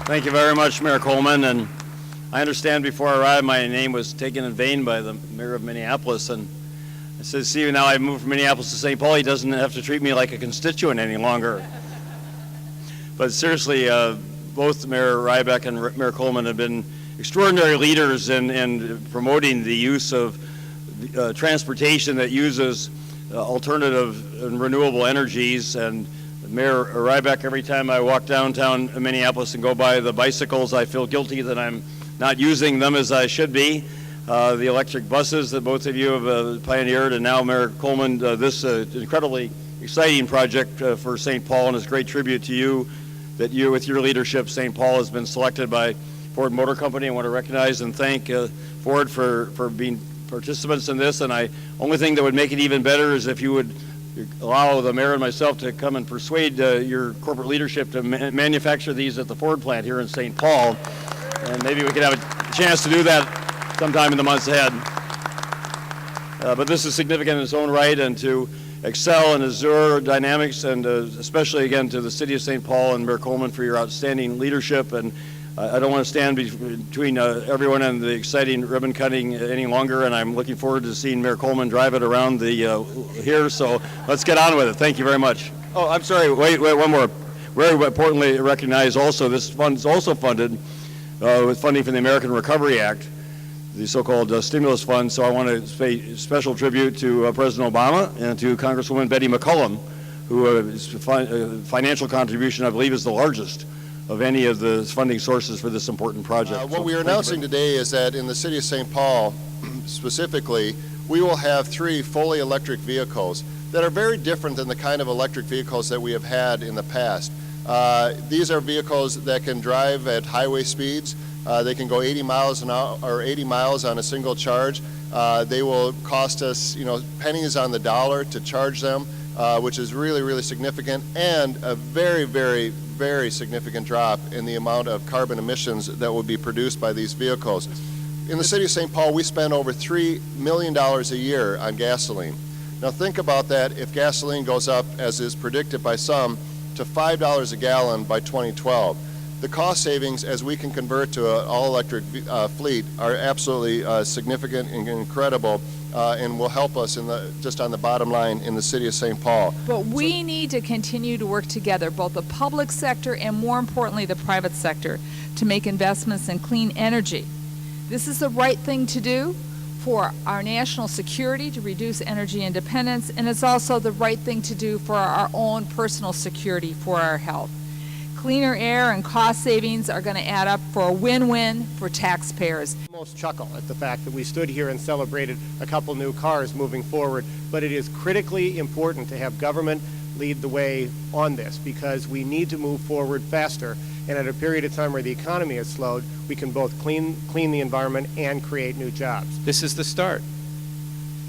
Thank you very much, Mayor Coleman. And I understand before I arrived, my name was taken in vain by the mayor of Minneapolis. And I said, see, now I moved from Minneapolis to St. Paul. He doesn't have to treat me like a constituent any longer. But seriously, both Mayor Rybak and Mayor Coleman have been extraordinary leaders in promoting the use of transportation that uses alternative and renewable energies. And Mayor Rybak, every time I walk downtown Minneapolis and go by the bicycles, I feel guilty that I'm not using them as I should be. The electric buses that both of you have pioneered, and now Mayor Coleman, this incredibly exciting project for St. Paul, and it's a great tribute to you that you, with your leadership, St. Paul has been selected by Ford Motor Company. I want to recognize and thank Ford for being participants in this, and only thing that would make it even better is if you would allow the mayor and myself to come and persuade your corporate leadership to manufacture these at the Ford plant here in St. Paul. And maybe we could have a chance to do that sometime in the months ahead. But this is significant in its own right, and to Xcel and Azure Dynamics, and especially again to the city of St. Paul and Mayor Coleman for your outstanding leadership. And I don't want to stand between everyone and the exciting ribbon cutting any longer, and I'm looking forward to seeing Mayor Coleman drive it around the here. So let's get on with it. Thank you very much. Oh, I'm sorry. Wait, one more. Very importantly, recognize also this fund is also funded with funding from the American Recovery Act, the so-called stimulus fund. So I want to pay special tribute to President Obama and to Congresswoman Betty McCollum, whose financial contribution, I believe, is the largest of any of the funding sources for this important project. What we are announcing today is that in the city of St. Paul, specifically, we will have 3 fully electric vehicles that are very different than the kind of electric vehicles that we have had in the past. These are vehicles that can drive at highway speeds. They can go 80 miles an hour or 80 miles on a single charge. They will cost us, pennies on the dollar to charge them, which is really, really significant, and a very, very, very significant drop in the amount of carbon emissions that will be produced by these vehicles. In the city of St. Paul, we spend over $3 million a year on gasoline. Now think about that if gasoline goes up, as is predicted by some, to $5 a gallon by 2012. The cost savings, as we can convert to an all-electric fleet, are absolutely significant and incredible, and will help us just on the bottom line in the city of St. Paul. But we need to continue to work together, both the public sector and, more importantly, the private sector, to make investments in clean energy. This is the right thing to do for our national security, to reduce energy independence, and it's also the right thing to do for our own personal security, for our health. Cleaner air and cost savings are going to add up for a win-win for taxpayers. Almost chuckle at the fact that we stood here and celebrated a couple new cars moving forward, but it is critically important to have government lead the way on this, because we need to move forward faster, and at a period of time where the economy has slowed, we can both clean the environment and create new jobs. This is the start.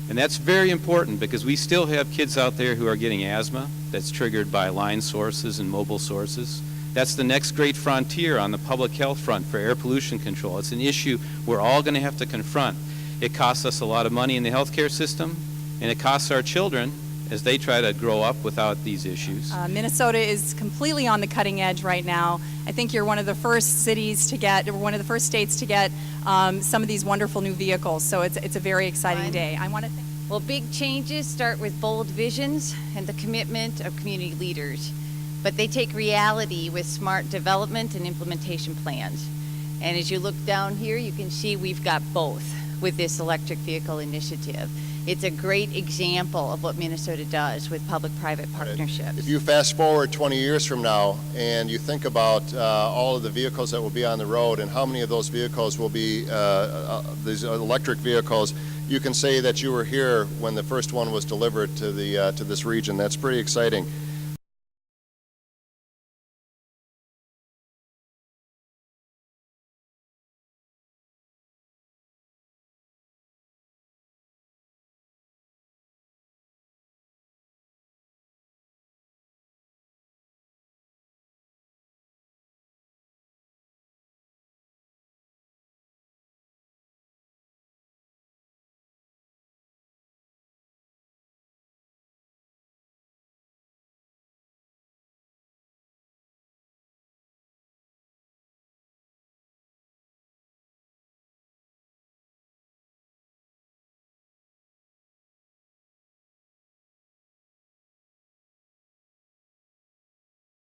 And that's very important, because we still have kids out there who are getting asthma that's triggered by line sources and mobile sources. That's the next great frontier on the public health front for air pollution control. It's an issue we're all going to have to confront. It costs us a lot of money in the healthcare system, and it costs our children as they try to grow up without these issues. Minnesota is completely on the cutting edge right now. I think you're one of the first cities to get, or one of the first states to get some of these wonderful new vehicles. So it's a very exciting day. I want to thank. Well, big changes start with bold visions and the commitment of community leaders. But they take reality with smart development and implementation plans. And as you look down here, you can see we've got both with this electric vehicle initiative. It's a great example of what Minnesota does with public-private partnerships. If you fast forward 20 years from now and you think about all of the vehicles that will be on the road and how many of those vehicles will be these electric vehicles, you can say that you were here when the first one was delivered to this region. That's pretty exciting.